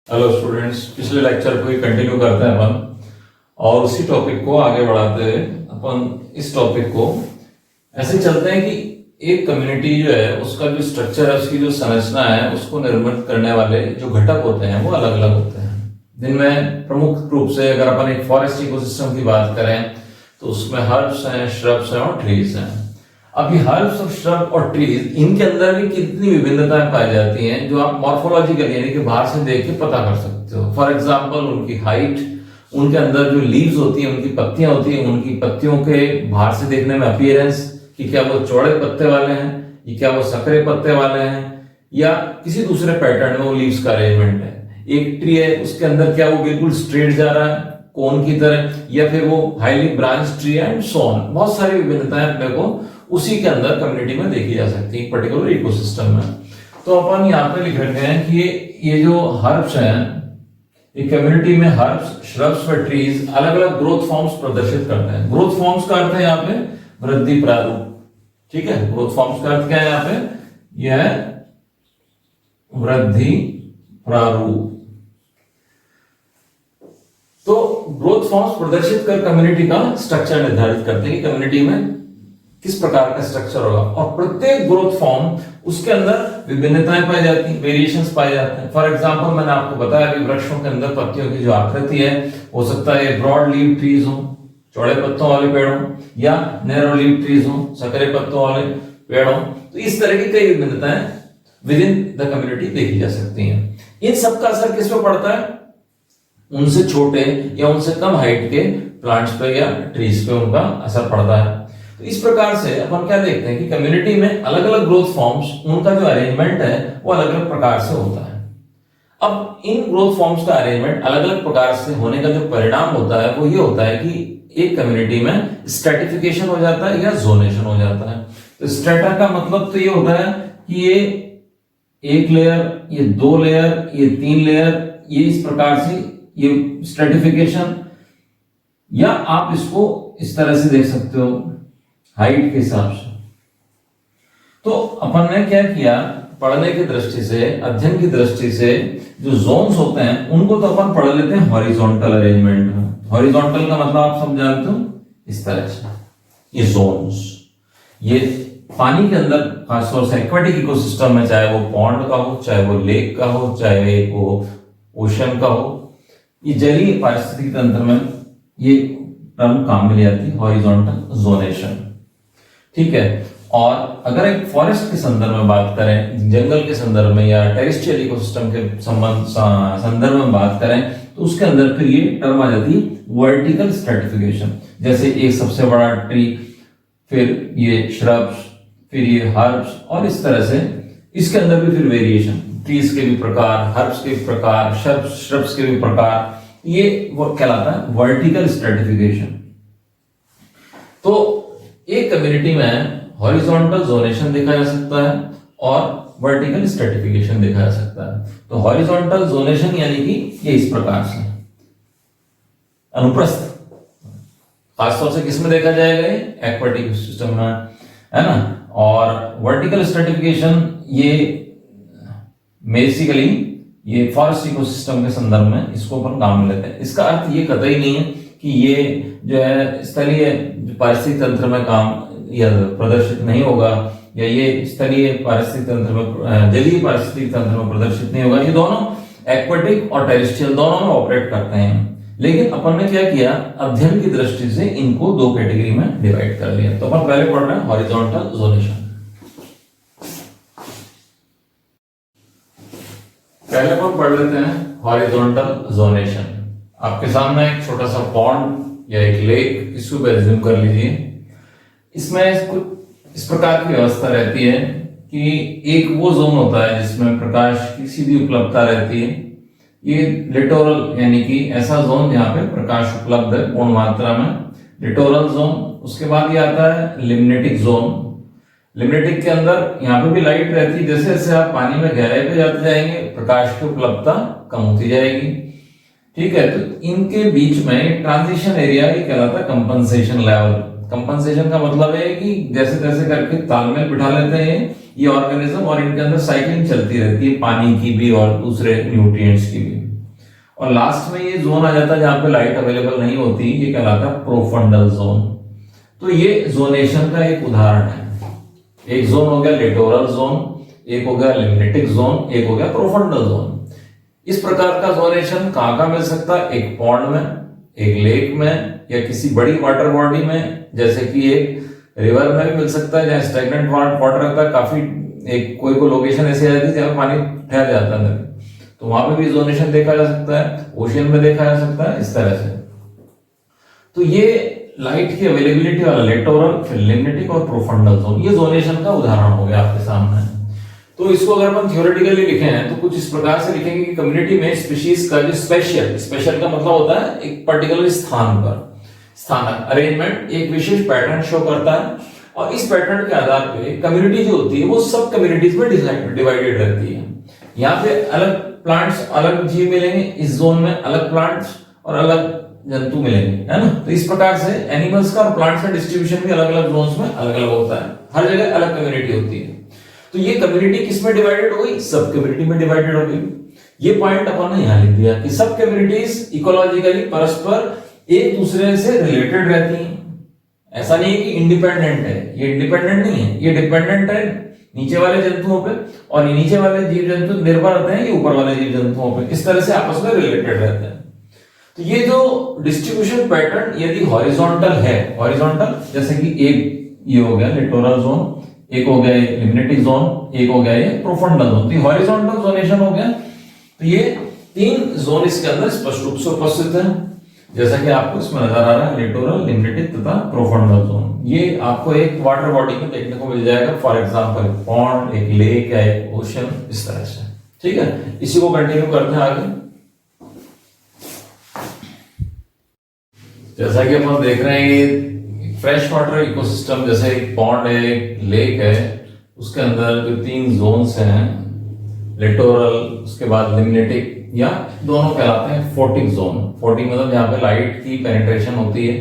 Hello students, पिछले lecture को ही continue करते हैं अपन और उसी टॉपिक को आगे बढ़ाते हुए अपन इस टॉपिक को ऐसे चलते हैं कि एक कम्युनिटी जो है उसका जो स्ट्रक्चर है, उसकी जो संरचना है, उसको निर्मित करने वाले जो घटक होते हैं वो अलग अलग होते हैं। जिनमें प्रमुख रूप से अगर अपन एक फॉरेस्ट इकोसिस्टम की बात करें तो उसमें हर्ब्स हैं, श्रब्स हैं और ट्रीज हैं। अब ये हर्ब्स और श्रब और ट्रीज, इनके अंदर भी कितनी विभिन्नताएं पाई जाती हैं जो आप मॉर्फोलॉजिकल यानी कि बाहर से देख के पता कर सकते हो। फॉर एग्जांपल उनकी हाइट, उनके अंदर जो लीव्स होती हैं, उनकी पत्तियां होती हैं, उनकी पत्तियों के बाहर से देखने में अपीयरेंस कि क्या वो चौड़े पत्ते वाले हैं, ये क्या वो सकरे पत्ते वाले हैं, या किसी दूसरे पैटर्न में वो लीव्स का अरेंजमेंट है। एक ट्री है, उसके अंदर क्या वो बिल्कुल स्ट्रेट जा रहा है कोन की तरह, या फिर वो highly branch tree and so on. बहुत सारी विभिन्नताएं अपने को उसी के अंदर कम्युनिटी में देखी जा सकती है, पर्टिकुलर इकोसिस्टम में। तो अपन यहाँ पे लिख रखे हैं कि ये जो हर्ब्स हैं, ये कम्युनिटी में हर्ब्स, श्रब्स व ट्रीज अलग अलग ग्रोथ फॉर्म्स प्रदर्शित करते हैं। ग्रोथ फॉर्म्स का अर्थ है यहाँ पे वृद्धि प्रारूप। ठीक है, ग्रोथ फॉर्म्स का अर्थ क्या है यहाँ पे? यह है वृद्धि प्रारूप। तो ग्रोथ फॉर्म्स प्रदर्शित कर कम्युनिटी का स्ट्रक्चर निर्धारित करते हैं कि कम्युनिटी में किस प्रकार का स्ट्रक्चर होगा, और प्रत्येक ग्रोथ फॉर्म उसके अंदर विभिन्नताएं पाई जाती हैं, वेरिएशंस पाए जाते हैं। फॉर एग्जांपल मैंने आपको बताया कि वृक्षों के अंदर पत्तियों की जो आकृति है, हो सकता है ब्रॉड लीव ट्रीज हो, चौड़े पत्तों वाले पेड़ हो, या नैरो लीव ट्रीज हो, सकरे पत्तों वाले पेड़ हो। तो इस तरह की कई विभिन्नताएं विद इन द कम्युनिटी देखी जा सकती हैं। इन सबका असर किस पे पड़ता है? उनसे छोटे या उनसे कम हाइट के प्लांट्स पे या ट्रीज पे उनका असर पड़ता है। तो इस प्रकार से अपन क्या देखते हैं कि कम्युनिटी में अलग अलग ग्रोथ फॉर्म्स, उनका जो अरेंजमेंट है वो अलग अलग प्रकार से होता है। अब इन ग्रोथ फॉर्म्स का अरेंजमेंट अलग अलग प्रकार से होने का जो परिणाम होता है वो ये होता है कि एक कम्युनिटी में स्ट्रेटिफिकेशन हो जाता है या जोनेशन हो जाता है। तो स्ट्रेटा का मतलब तो ये होता है कि ये एक लेयर, ये दो लेयर, ये तीन लेयर, ये इस प्रकार से ये स्ट्रेटिफिकेशन, या आप इसको इस तरह से देख सकते हो हाइट के हिसाब से। तो अपन ने क्या किया, पढ़ने की दृष्टि से, अध्ययन की दृष्टि से जो जोन्स होते हैं उनको तो अपन पढ़ लेते हैं हॉरिजॉन्टल अरेंजमेंट में। हॉरिजॉन्टल का मतलब आप सब जानते हो, इस तरह से ये जोन्स, ये पानी के अंदर खासतौर से एक्वेटिक इकोसिस्टम में, चाहे वो पॉन्ड का हो, चाहे वो लेक का हो, चाहे वो ओशन का हो, ये जलीय पारिस्थितिकी तंत्र में ये टर्म काम में ले जाती है, हॉरिजॉन्टल जोनेशन। ठीक है, और अगर एक फॉरेस्ट के संदर्भ में बात करें, जंगल के संदर्भ में, या टेरेस्ट्रियल इकोसिस्टम के संदर्भ में बात करें, तो उसके अंदर फिर ये टर्म आ जाती है वर्टिकल स्ट्रेटिफिकेशन। जैसे एक सबसे बड़ा ट्री, फिर ये श्रब्स, फिर ये हर्ब्स, और इस तरह से इसके अंदर भी फिर वेरिएशन, ट्रीज के भी प्रकार, हर्ब्स के भी प्रकार, श्रब्स के भी प्रकार, ये वो कहलाता है वर्टिकल स्ट्रेटिफिकेशन। तो एक कम्युनिटी में हॉरिजॉन्टल जोनेशन देखा जा सकता है और वर्टिकल स्ट्रेटिफिकेशन देखा जा सकता है। तो हॉरिजॉन्टल जोनेशन यानी कि ये इस प्रकार से अनुप्रस्थ, खासतौर से किसमें देखा जाएगा? एक्वेटिक सिस्टम में, है ना। और वर्टिकल स्ट्रेटिफिकेशन ये बेसिकली ये फॉरेस्ट इकोसिस्टम के संदर्भ में इसको अपन काम में लेते हैं। इसका अर्थ ये कतई नहीं है कि ये जो है स्थलीय पारिस्थितिक तंत्र में काम या प्रदर्शित नहीं होगा, या ये स्थलीय पारिस्थितिक तंत्र में, जलीय पारिस्थितिक तंत्र में प्रदर्शित नहीं होगा। ये दोनों एक्वेटिक और टेरेस्ट्रियल दोनों में ऑपरेट करते हैं। लेकिन अपन ने क्या किया, अध्ययन की दृष्टि से इनको दो कैटेगरी में डिवाइड कर लिया। तो अपन पहले पढ़ रहे हैं हॉरिजॉन्टल जोनेशन। पहले अपन पढ़ लेते हैं हॉरिजॉन्टल जोनेशन। आपके सामने एक छोटा सा पॉन्ड या एक लेक, इसको एज्यूम कर लीजिए। इसमें कुछ इस प्रकार की व्यवस्था रहती है कि एक वो जोन होता है जिसमें प्रकाश की सीधी उपलब्धता रहती है। ये लिटोरल यानी कि ऐसा जोन जहां पे प्रकाश उपलब्ध है पूर्ण मात्रा में, लिटोरल जोन। उसके बाद ये आता है लिम्नेटिक जोन। लिम्नेटिक के अंदर यहाँ पे भी लाइट रहती है, जैसे जैसे आप पानी में गहराई पे जाते जाएंगे प्रकाश की उपलब्धता कम होती जाएगी। ठीक है, तो इनके बीच में ट्रांजिशन एरिया ये कहलाता है कंपनसेशन लेवल। कंपनसेशन का मतलब है कि जैसे तैसे करके तालमेल बिठा लेते हैं ये ऑर्गेनिज्म, और इनके अंदर साइकिलिंग चलती रहती है, पानी की भी और दूसरे न्यूट्रिएंट्स की भी। और लास्ट में ये जोन आ जाता है जहां पे लाइट अवेलेबल नहीं होती, ये कहलाता है प्रोफंडल जोन। तो ये जोनेशन का एक उदाहरण है। एक जोन हो गया लिटोरल जोन, एक हो गया लिम्नेटिक जोन, एक हो गया प्रोफंडल जोन। इस प्रकार का जोनेशन कहां मिल सकता है? एक पॉन्ड में, एक लेक में, या किसी बड़ी वाटर बॉडी में, जैसे कि एक रिवर में भी मिल सकता है जहां स्टैग्नेंट वाटर रहता है। काफी एक कोई लोकेशन ऐसी आ जाती है जहां पानी ठहर जाता है, तो वहां पे भी जोनेशन देखा जा सकता है। ओशियन में देखा जा सकता है, इस तरह से। तो ये लाइट की अवेलेबिलिटी वाला लिटोरल, फिर लिम्नेटिक और प्रोफंडल जोन, ये जोनेशन का उदाहरण हो गया आपके सामने। तो इसको अगर हम थ्योरेटिकली लिखे हैं तो कुछ इस प्रकार से लिखेंगे कि कम्युनिटी में स्पीशीज का जो स्पेशल का मतलब होता है एक पर्टिकुलर स्थान पर, स्थानक अरेंजमेंट एक विशेष पैटर्न शो करता है, और इस पैटर्न के आधार पे कम्युनिटी जो होती है वो सब कम्युनिटीज में डिवाइडेड रहती है। यहाँ पे अलग प्लांट्स, अलग जीव मिलेंगे, इस जोन में अलग प्लांट्स और अलग जंतु मिलेंगे, है ना। तो इस प्रकार से एनिमल्स का और प्लांट्स का डिस्ट्रीब्यूशन भी अलग अलग जोन्स में अलग अलग होता है, हर जगह अलग कम्युनिटी होती है। तो ये कम्युनिटी किस में डिवाइडेड हो गई? सब कम्युनिटी में डिवाइडेड हो गई। ये पॉइंट अपन ने यहां लिख दिया कि सब कम्युनिटीज इकोलॉजिकली परस्पर एक दूसरे से रिलेटेड रहती हैं। ऐसा नहीं है कि इंडिपेंडेंट है, ये इंडिपेंडेंट नहीं है, ये डिपेंडेंट है नीचे वाले जंतुओं पे, और ये नीचे वाले जीव जंतु निर्भर रहते हैं ये ऊपर वाले जीव जंतुओं पे, इस तरह से आपस में रिलेटेड रहते हैं। तो ये जो डिस्ट्रीब्यूशन पैटर्न यदि हॉरिजॉन्टल है, हॉरिजॉन्टल जैसे कि एक ये हो गया लिटोरल जोन, एक हो गया लिम्नेटिक जोन, एक हो गया ये प्रोफंडल जोन, तो हॉरिजॉन्टल जोनेशन हो गया। तो ये तीन जोन इसके अंदर स्पष्ट रूप से उपस्थित है, जैसा कि आपको इसमें नजर आ रहा है, लिटोरल, लिम्नेटिक तथा प्रोफंडल जोन। ये आपको एक वाटर बॉडी में देखने को मिल जाएगा, फॉर एग्जांपल एक पॉन्ड, एक लेक या एक ओशन, इस तरह से। ठीक है, इसी को कंटिन्यू करते हैं आगे। जैसा कि अपन देख रहे हैं ये फ्रेश वाटर इकोसिस्टम, जैसे एक पॉन्ड है, एक लेक है, उसके अंदर जो तीन जोन्स हैं, लिटोरल, उसके बाद लिम्नेटिक, या दोनों कहलाते हैं फोटिक जोन। फोटिक मतलब जहां पे लाइट की पेनिट्रेशन होती है।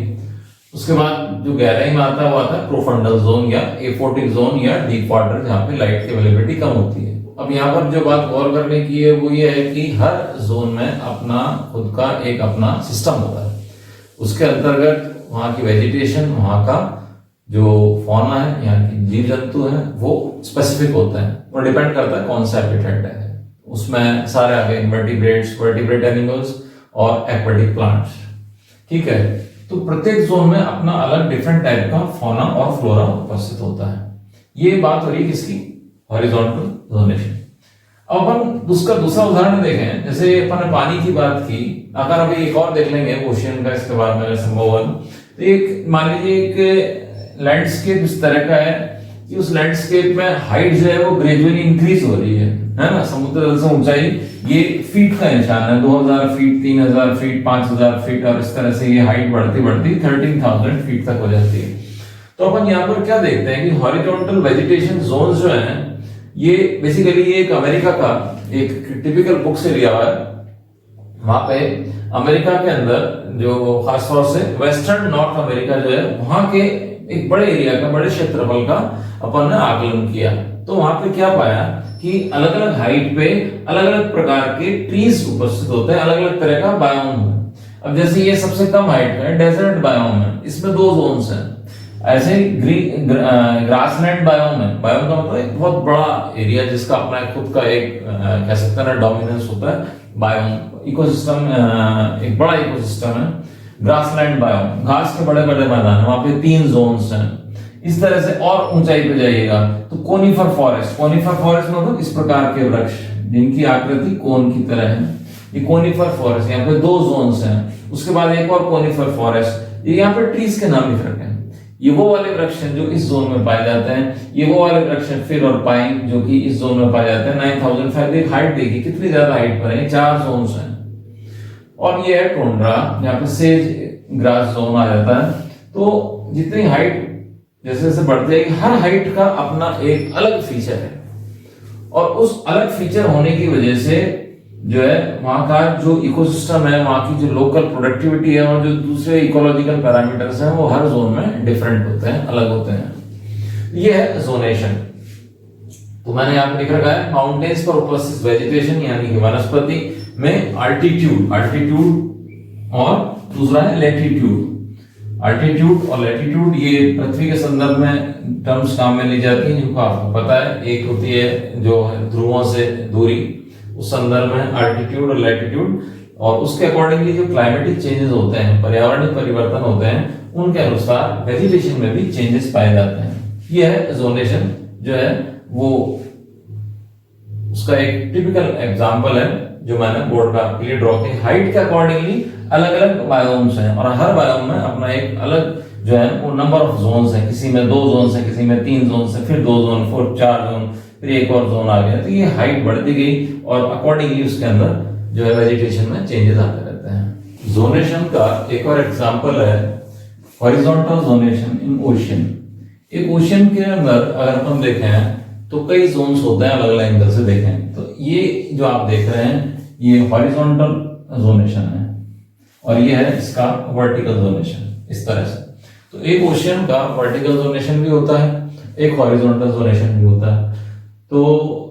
उसके बाद जो गहराई में आता है वो आता है प्रोफंडल जोन या एफोटिक जोन या डीप वाटर, जहां पे लाइट की अवेलेबिलिटी कम होती है। अब यहाँ पर जो बात गौर करने की है वो ये है कि हर जोन में अपना खुद का एक अपना सिस्टम होता है। उसके अंतर्गत वहां की वेजिटेशन, वहां का जो फौना है, यहाँ की जीव जंतु है, वो स्पेसिफिक होता है और डिपेंड करता है कौन सा हैबिटेट है। उसमें सारे आ गए इनवर्टिब्रेट्स, वर्टिब्रेट एनिमल्स और एक्वेटिक प्लांट्स। ठीक है, तो प्रत्येक जोन में अपना अलग डिफरेंट टाइप का फौना और फ्लोरा उपस्थित होता है। ये बात हो रही है किसकी? Horizontal zonation. अब अपन उसका दूसरा उदाहरण देखें, जैसे अपन ने पानी की बात की, अगर अभी एक और देख लेंगे ओशियन का, इसके बाद में संभव, तो एक मान लीजिए एक लैंडस्केप इस तरह का है कि उस लैंडस्केप में हाइट जो है वो ग्रेजुअली इंक्रीज हो रही है ना। समुद्र तल से ऊंचाई ये फीट का निशान है, 2000 फीट, 3000 फीट, 5000 फीट, और इस तरह से ये हाइट बढ़ती बढ़ती 13,000 फीट तक हो जाती है। तो अपन यहाँ पर क्या देखते हैं कि हॉरिजॉन्टल वेजिटेशन जोन जो है, ये बेसिकली ये एक अमेरिका का एक टिपिकल बुक से लिया हुआ है। वहां पे अमेरिका के अंदर जो खासतौर से वेस्टर्न नॉर्थ अमेरिका जो है, वहां के एक बड़े एरिया का, बड़े क्षेत्रफल का अपन ने आकलन किया। तो वहां पे क्या पाया कि अलग अलग हाइट पे अलग अलग प्रकार के ट्रीज उपस्थित होते हैं, अलग अलग तरह का बायोम है। अब जैसे ये सबसे कम हाइट में डेजर्ट बायोम है, इसमें 2 जोन्स हैं। ऐसे ग्रासलैंड बायोम है, बायोम का मतलब एक बहुत बड़ा एरिया जिसका अपना खुद का एक कह सकते हैं ना डोमिनेंस होता है। बायोम इकोसिस्टम एक बड़ा इकोसिस्टम है। ग्रासलैंड बायोम, घास के बड़े बड़े मैदान है, वहां पे 3 जोन्स हैं। इस तरह से और ऊंचाई पे जाइएगा तो कोनिफर फॉरेस्ट, कोनिफर फॉरेस्ट मतलब इस प्रकार के वृक्ष जिनकी आकृति कोन की तरह है, ये कोनिफर फॉरेस्ट, यहाँ पे 2 जोन्स हैं। उसके बाद एक और कोनिफर फॉरेस्ट, ये यहाँ पे ट्रीज के नाम लिख रखे हैं। ये वो वाले वृक्ष हैं जो इस जोन में पाए जाते हैं, ये वो वाले वृक्ष हैं फिर और पाइन जो कि इस जोन में पाए जाते हैं। 9005 हाइट देखिए कितनी ज्यादा हाइट पर है, 4 जोन्स हैं। और ये है टोंड्रा, यहाँ पे सेज ग्रास जोन आ जाता है। तो जितनी हाइट जैसे जैसे बढ़ती जाएगी, हर हाइट का अपना एक अलग फीचर है, और उस अलग फीचर होने की वजह से जो है वहां का जो इकोसिस्टम है, वहां की जो लोकल प्रोडक्टिविटी है और जो दूसरे इकोलॉजिकल पैरामीटर्स हैं वो हर जोन में डिफरेंट होते हैं, अलग होते हैं। ये है जोनेशन। तो मैंने यहाँ पे लिख रखा है माउंटेन्स पर उपस्थित वेजिटेशन यानी कि वनस्पति में अल्टीट्यूड और दूसरा है लैटिट्यूड। अल्टीट्यूड और लैटिट्यूड ये पृथ्वी के संदर्भ में टर्म्स काम में ली जाती है, जिनको आपको पता है। एक होती है जो है ध्रुवों से दूरी, उस संदर्भ में अल्टीट्यूड और लैटिट्यूड, और उसके अकॉर्डिंगली जो क्लाइमेटिक चेंजेस होते हैं, पर्यावरणीय परिवर्तन होते हैं, उनके अनुसार वेजिटेशन में भी चेंजेस पाए जाते हैं। यह है जोनेशन जो है वो उसका एक टिपिकल एग्जांपल है जो मैंने बोर्ड पे आपके लिए ड्रॉ किया। हाइट के अकॉर्डिंगली अलग अलग बायोम्स हैं और हर बायोम में अपना एक अलग जो है वो नंबर ऑफ जोन्स है। किसी में 2 जोन्स है, किसी में 3 जोन्स है, फिर 2 जोन, फिर 4 जोन, फिर एक और जोन आ गया। तो ये हाइट बढ़ती गई और अकॉर्डिंगली उसके अंदर जो है वेजिटेशन में चेंजेस आते रहते हैं। जोनेशन का एक और एग्जांपल है हॉरिजॉन्टल जोनेशन इन ओशियन। एक ओशियन के अंदर अगर अपन देखें तो कई जोन्स होते हैं, अलग अलग एंगल से देखें तो ये जो आप देख रहे हैं ये हॉरिजॉन्टल जोनेशन है और ये है इसका वर्टिकल जोनेशन। इस तरह से तो एक ओशियन का वर्टिकल जोनेशन भी होता है, एक हॉरिजॉन्टल जोनेशन भी होता है। तो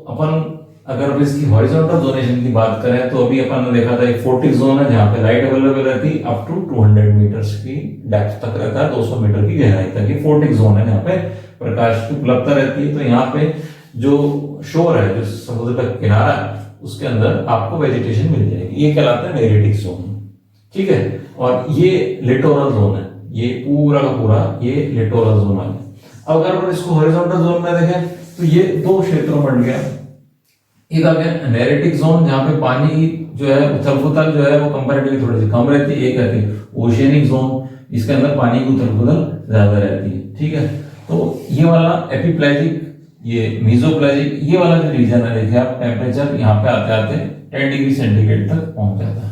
अपन अगर इसकी हॉरिजॉन्टल जोनेशन की बात करें तो अभी अपन ने देखा था एक फोर्टिक जोन है जहां पे लाइट अवेलेबल रहती है अप टू 200 मीटर्स की डेप्थ तक रहता है, 200 मीटर की गहराई तक। ये फोर्टिक जोन है, यहाँ पे प्रकाश की उपलब्धता रहती है। तो यहाँ पे जो शोर है, जो समुद्र का किनारा है, उसके अंदर आपको वेजिटेशन मिल जाएगी। ये कहलाता है नेरेटिक जोन, ठीक है। और ये लिटोरल जोन है, ये पूरा का पूरा ये लिटोरल जोन है। अब अगर अपन इसको हॉरिजॉन्टल जोन में देखें तो ये 2 क्षेत्रों में बंट गया। एक आ गया नेरेटिक जोन जहां पे पानी जो है उथल पुथल जो है वो कंपैरेटिवली थोड़ी सी कम रहती है। एक रहती है ओशियनिक जोन, इसके अंदर पानी की उथल पुथल ज्यादा रहती है, ठीक है। तो ये वाला एपिप्लेजिक, ये मीजोप्लेजिक, ये वाला जो रीजन है देखिए आप, टेम्परेचर यहाँ पे आते आते 10 डिग्री सेंटीग्रेड तक पहुंच जाता है।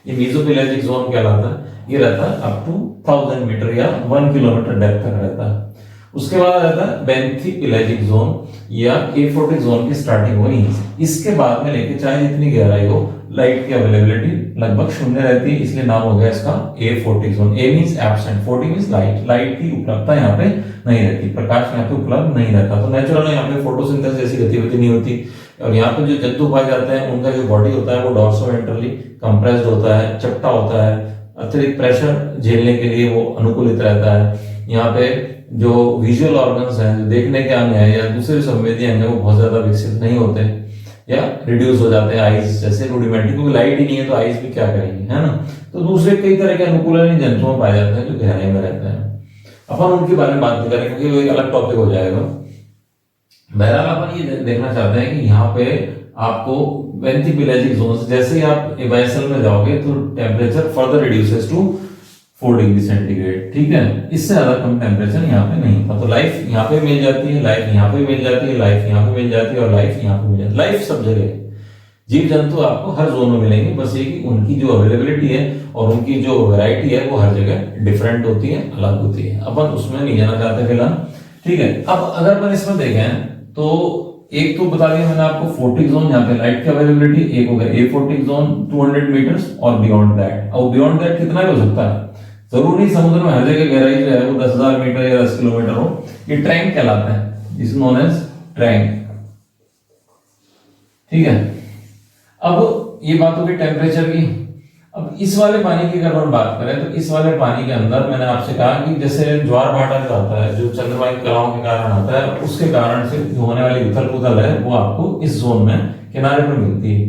ये मीजोप्लेजिक जोन कहलाता है। ये रहता है अप टू 1000 मीटर या 1 किलोमीटर डेप्थ तक रहता है। उसके बाद रहता है बेंथीपेलाजिक जोन या एफोटिक जोन की स्टार्टिंग वही। इसके बाद में लेके चाहे जितनी गहराई हो, लाइट की अवेलेबिलिटी लगभग 0 रहती है, इसलिए नाम हो गया इसका aphotic zone. A means absent, 40 means light. Light की उपलब्धता यहाँ पे नहीं रहती, प्रकाश यहाँ पे उपलब्ध नहीं रहता। तो नेचुरल यहाँ पे फोटोसिंथेसिस जैसी गतिविधि नहीं होती। और यहाँ पे जो जंतु पाए जाते हैं उनका जो बॉडी होता है वो डॉर्सोवेंट्रली कंप्रेस्ड होता है, चपटा होता है। अतिरिक्त प्रेशर झेलने के लिए वो अनुकूलित रहता है। यहाँ पे जो विजुअल ऑर्गन्स हैं, जो देखने के अंग हैं या दूसरे संवेदी अंग हैं, वो बहुत ज्यादा विकसित नहीं होते या रिड्यूस हो जाते हैं। आइज जैसे रूडिमेंट्री, क्योंकि लाइट ही नहीं है तो आइज भी क्या करेंगे, है ना। तो दूसरे कई तरह के अनुकूलन जंतुओं में पाए जाते हैं जो गहराई में रहते हैं। अपन उनके बारे में बात नहीं करेंगे क्योंकि वो एक अलग टॉपिक हो जाएगा। बहरहाल अपन ये देखना चाहते हैं कि यहाँ पे आपको बेंथीपेलाजिक जोन से जैसे ही आप एबाइसल में जाओगे तो temperature further reduces to 4 degree centigrade, ठीक है। इससे ज्यादा कम टेम्परेचर यहाँ पे नहीं था। तो लाइफ यहाँ पे मिल जाती है, लाइफ यहाँ पे मिल जाती है, लाइफ यहाँ पे मिल जाती है और लाइफ यहाँ पे मिल जाती है। लाइफ सब जगह है, जीव जंतु आपको हर जोन में मिलेंगे, बस ये कि उनकी जो अवेलेबिलिटी है और उनकी जो वैरायटी है वो हर जगह डिफरेंट होती है, अलग होती है। अपन उसमें नहीं जाना चाहते फिलहाल, ठीक है। अब अगर अपन इसमें देखें तो एक तो बता दिया मैंने आपको फोर्टिक जोन, यहाँ पे लाइट की अवेलेबिलिटी। एक हो गया एफोटिक जोन 200 मीटर्स और बियॉन्ड दैट। और बियॉन्ड दैट कितना भी हो सकता है, जरूरी समुद्र में हर जगह गहराई जो है वो 10,000 मीटर या 10 किलोमीटर हो। ये ट्रैंक कहलाता है, इज नोन एज ट्रैंक, ठीक है। अब ये बात होगी टेम्परेचर की। अब इस वाले पानी की अगर हम बात करें तो इस वाले पानी के अंदर मैंने आपसे कहा कि जैसे ज्वार भाटा जो आता है, जो चंद्रमा की कलाओं के कारण आता है, उसके कारण से जो होने वाली उथल पुथल है वो आपको इस जोन में किनारे पर मिलती है,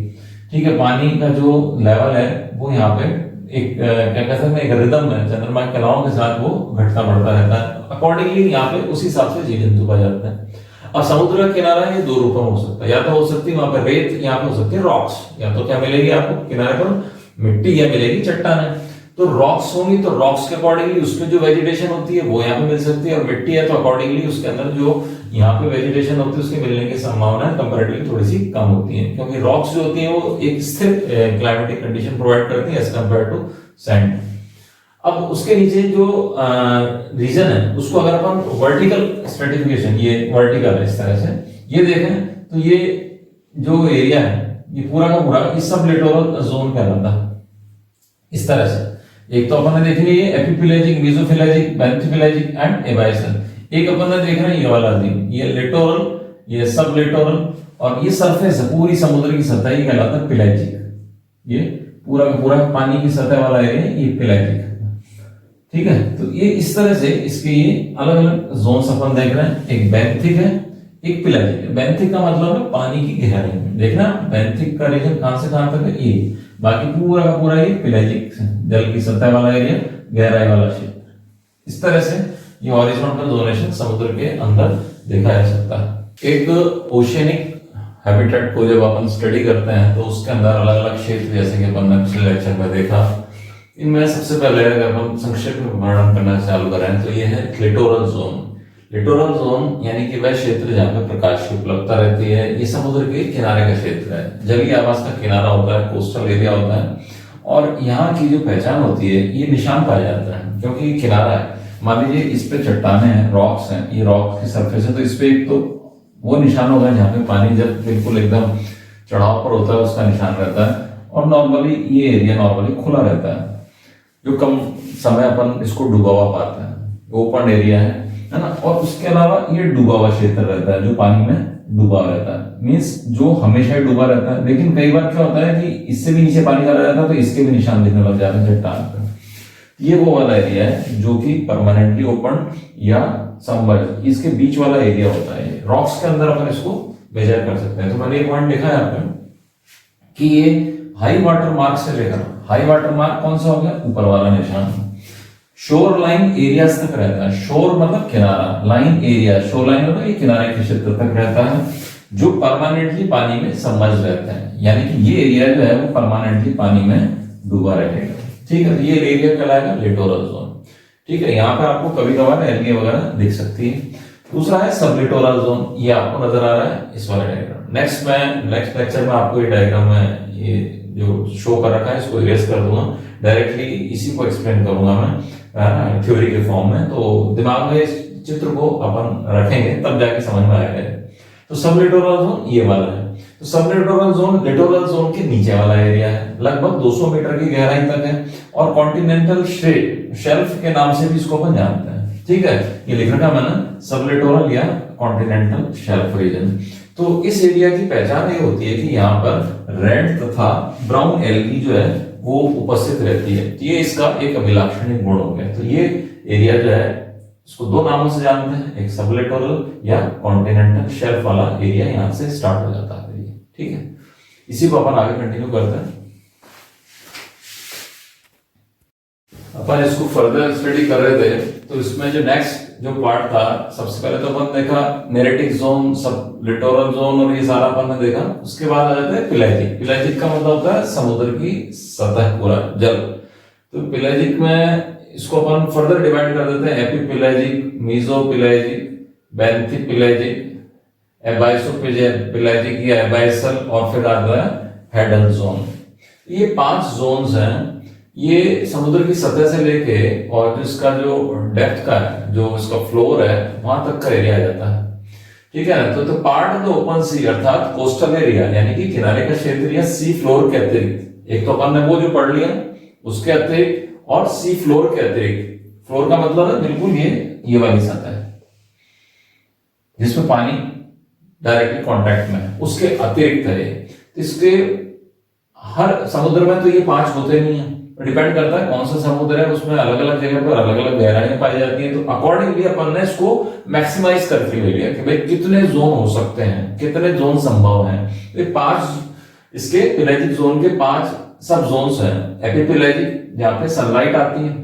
ठीक है। पानी का जो लेवल है वो यहाँ पे एक क्या कह सकते हैं, एक रिदम है, चंद्रमा की कलाओं के साथ वो घटता बढ़ता रहता है। अकॉर्डिंगली यहाँ पे उसी हिसाब से जीव जंतु पाए जाते हैं। अब समुद्र का किनारा ये 2 रूपों में हो सकता है, या तो हो सकती है वहां पर रेत, यहाँ पे हो सकती है रॉक्स। या तो क्या मिलेगी आपको किनारे पर, मिट्टी या मिलेगी चट्टानें। तो रॉक्स होंगी तो रॉक्स के अकॉर्डिंगली उसमें जो वेजिटेशन होती है वो यहाँ पे मिल सकती है, और मिट्टी है तो अकॉर्डिंगली उसके अंदर जो यहाँ पे वेजिटेशन होती है उसके मिलने की संभावना कंपैरेटिवली थोड़ी सी कम होती है, क्योंकि रॉक्स जो होती है वो एक स्थिर क्लाइमेटिक कंडीशन प्रोवाइड करती है एज कंपेयर टू सैंड। अब उसके नीचे जो रीजन है उसको अगर अपन वर्टिकल स्ट्रेटिफिकेशन, ये वर्टिकल है इस तरह से ये देखें तो ये जो एरिया है ये पूरा का पूरा इस सब लिटोरल जोन कहलाता है। इस तरह से एक तो अपन ने देख लिया ये एपिपेलाजिक, मीजोपेलाजिक, बेंथीपेलाजिक एंड एबाइसल। एक अपन ने देख रहे हैं ये वाला दिन, ये लिटोरल ये सब लिटोरल, और ये सरफेस है पूरी समुद्र की सतह, ये कहलाता है पेलाजिक। ये पूरा का पूरा पानी की सतह वाला एरिया ये पेलाजिक है। ठीक है, तो ये इस तरह से इसके ये अलग अलग जोन्स अपन देख रहे हैं, एक बेंथिक है, एक पेलाजिक है। बेंथिक का मतलब है पानी की गहराई में, देखना बेंथिक का रीजन कहां से कहां तक है ये, बाकी पूरा का पूरा ये पेलाजिक जल की सतह वाला एरिया, गहराई वाला क्षेत्र। इस तरह से ये हॉरिजॉन्टल जोनेशन समुद्र के अंदर देखा जा सकता है। एक ओशियनिक हैबिटेट को जब अपन स्टडी करते हैं तो उसके अंदर अलग अलग क्षेत्र, जैसे कि अपन ने पिछले लेक्चर में देखा, इनमें सबसे पहले अगर हम संक्षेप में वर्णन करना चालू करें तो ये है लिटोरल जोन। लिटोरल जोन यानी कि वह क्षेत्र जहाँ पे प्रकाश की उपलब्धता रहती है। ये समुद्र के किनारे का क्षेत्र है, जलीय आवास का किनारा होता है, कोस्टल एरिया होता है, और यहाँ की जो पहचान होती है ये निशान पाया जाता है क्योंकि ये किनारा है। मान लीजिए इस पे चट्टाने हैं, रॉक्स हैं, ये रॉक की सरफेस है, तो इस पे एक तो वो निशान होगा जहाँ पे पानी जब बिल्कुल एकदम चढ़ाव पर होता है उसका निशान रहता है, और नॉर्मली ये एरिया नॉर्मली खुला रहता है, जो कम समय अपन इसको डूबा हुआ पाते हैं, ओपन एरिया है ना। और उसके अलावा ये डूबा हुआ क्षेत्र रहता है जो पानी में डूबा रहता है, मीन्स जो हमेशा ही डूबा रहता है। लेकिन कई बार क्या होता है कि इससे भी नीचे पानी चला जाता है तो इसके भी निशान दिखने लग जाते हैं चट्टान पर। ये वो वाला एरिया है जो कि परमानेंटली ओपन या सबमर्ज, इसके बीच वाला एरिया होता है। रॉक्स के अंदर अपन इसको मेजर कर सकते हैं। तो मैंने एक पॉइंट देखा है यहाँ पे कि ये हाई वाटर मार्क से लेकर, हाई वाटर मार्क कौन सा हो गया, ऊपर वाला निशान, शोर लाइन एरियाज तक रहता है। शोर मतलब किनारा, लाइन एरिया, शोर लाइन मतलब ये किनारे के क्षेत्र तक रहता है जो परमानेंटली पानी में सबमर्ज रहता है, यानी कि ये एरिया जो है वो परमानेंटली पानी में डूबा रहेगा। ठीक है, ये एरिया कहलाएगा लिटोरल जोन। ठीक है, यहाँ पे आपको कभी कभार एल्गे वगैरह दिख सकती है। दूसरा है सब लिटोरल जोन, ये आपको नजर आ रहा है इस वाले डायग्राम। नेक्स्ट लेक्चर में आपको ये डायग्राम में ये जो शो कर रखा है इसको इरेज कर दूंगा, डायरेक्टली इसी को एक्सप्लेन करूंगा मैं थ्योरी के फॉर्म में, तो दिमाग में इस चित्र को अपन रखेंगे तब जाके समझ में आएगा। तो सब लिटोरल जोन ये वाला है। तो सब लिटोरल जोन के नीचे वाला एरिया है, लगभग 200 मीटर की गहराई तक है, और कॉन्टिनेंटल शेल्फ के नाम से भी इसको अपन जानते हैं। ठीक है, ये लिख रखा मैंने, सब लिटोरल या कॉन्टिनेंटल शेल्फ रीजन। तो इस एरिया की पहचान ये होती है कि यहाँ पर रेड तथा ब्राउन एल्गी जो है वो उपस्थित रहती है। तो ये इसका एक अभिलाक्षणिक गुण हो गया। तो ये एरिया जो है इसको दो नामों से जानते हैं, एक सब लिटोरल या कॉन्टिनेंटल शेल्फ वाला एरिया यहाँ से स्टार्ट हो जाता है। ठीक है, इसी को अपन आगे कंटिन्यू करते हैं। अपन इसको फर्दर स्टडी कर रहे थे, तो इसमें जो नेक्स्ट जो पार्ट था, सबसे पहले तो अपन देखा नेरेटिक जोन, सब लिटोरल जोन, और ये सारा अपन ने देखा। उसके बाद आ जाते हैं पेलाजिक। पेलाजिक का मतलब होता है समुद्र की सतह, पूरा जल। तो पेलाजिक में इसको अपन फर्दर डिवाइड कर देते हैं, एपीपेलाजिक, मीजोपेलाजिक, बेंथिपेलाजिक, एबाइसोपेलाजिक या एबाइसल, और फिर आता है हेडल जोन। ये 5 जोन्स हैं। ये समुद्र की सतह से लेके और जिसका जो डेप्थ का है, जो इसका फ्लोर है, वहां तक का एरिया आ जाता है। ठीक है ना। तो पार्ट ऑफ द ओपन सी अर्थात कोस्टल एरिया यानी कि किनारे का क्षेत्र या सी फ्लोर के अतिरिक्त, एक तो अपन ने वो जो पढ़ लिया उसके अतिरिक्त, और सी फ्लोर के अतिरिक्त, फ्लोर का मतलब है बिल्कुल ये वाली सतह है जिसमें पानी डायरेक्टली कांटेक्ट में है, उसके अतिरिक्त है। इसके हर समुद्र में तो ये 5 होते नहीं है, डिपेंड करता है कौन सा समुद्र है, उसमें अलग अलग जगह पर अलग अलग गहराइयां पाई जाती है। तो अकॉर्डिंगली अपन ने इसको मैक्सिमाइज करके ले लिया कि भाई कितने जोन हो सकते हैं, कितने जोन संभव हैं। ये 5 इसके पेलाजिक जोन के 5 सब जोन्स हैं। एपीपेलाजिक जहां पे सनलाइट आती है,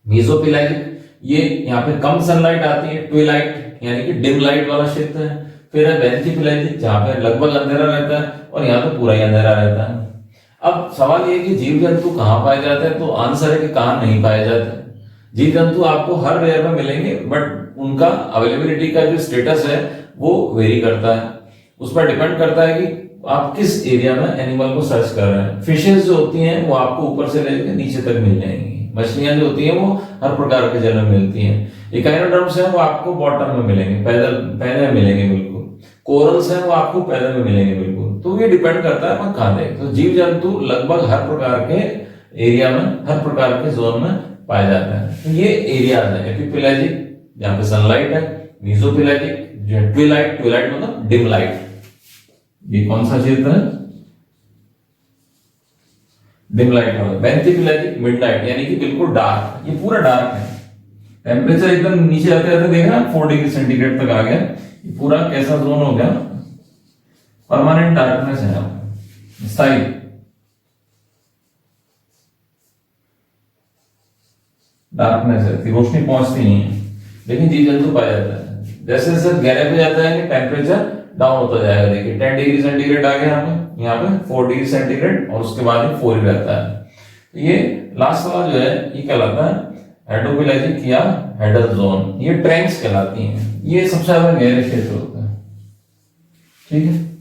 मीजोपेलाजिक ये यहाँ पे कम सनलाइट आती है, ट्विलाइट यानी कि डिम लाइट वाला क्षेत्र है। फिर है बेंथिपेलाजिक जहां पे लगभग अंधेरा रहता है, और यहाँ पे पूरा ही अंधेरा रहता है। अब सवाल ये कि जीव जंतु कहाँ पाए जाते हैं, तो आंसर है कि कहाँ नहीं पाए जाते। जीव जंतु आपको हर रेयर में मिलेंगे, बट उनका अवेलेबिलिटी का जो स्टेटस है वो वेरी करता है। उस पर डिपेंड करता है कि आप किस एरिया में एनिमल को सर्च कर रहे हैं। फिशेस जो होती हैं वो आपको ऊपर से लेकर नीचे तक मिल जाएंगी। मछलियां जो होती हैं वो हर प्रकार के जल में मिलती हैं। इकाइनोडर्म्स हैं वो आपको बॉटम में मिलेंगे, पैदल में मिलेंगे बिल्कुल। कोरल्स हैं वो आपको पैदल में मिलेंगे बिल्कुल। तो ये डिपेंड करता है अपन कहाँ देखें। तो जीव जंतु लगभग हर प्रकार के एरिया में, हर प्रकार के जोन में पाए जाते हैं। तो ये एरियाज है। एपीपेलाजिक जहाँ पे सनलाइट है, मीजोपेलाजिक जो है ट्विलाइट, ट्विलाइट मतलब डिम लाइट, ये कौन सा क्षेत्र है, डिम लाइट है। बेंथिक मिडनाइट यानी कि बिल्कुल डार्क, ये पूरा डार्क है। टेम्परेचर एकदम नीचे आते आते देख रहे हैं 4 डिग्री सेंटीग्रेड तक आ गया, ये पूरा कैसा जोन हो गया, परमानेंट डार्कनेस है, स्थायी। डार्कनेस है, रोशनी पहुंचती नहीं है, लेकिन जीव जंतु पाया जाता है। जैसे जैसे गहरे पे जाता है कि टेम्परेचर डाउन होता जाएगा। देखिए 10 डिग्री सेंटीग्रेड आ गया यहाँ पे 4 डिग्री सेंटीग्रेड और उसके बाद ही 4 ही रहता है। तो ये लास्ट वाला जो है ये कहलाता है हेडोपेलाजिक या हेडल जोन, ये ट्रैंक्स कहलाती हैं, ये सबसे ज्यादा गहरे क्षेत्र होते हैं। ठीक है।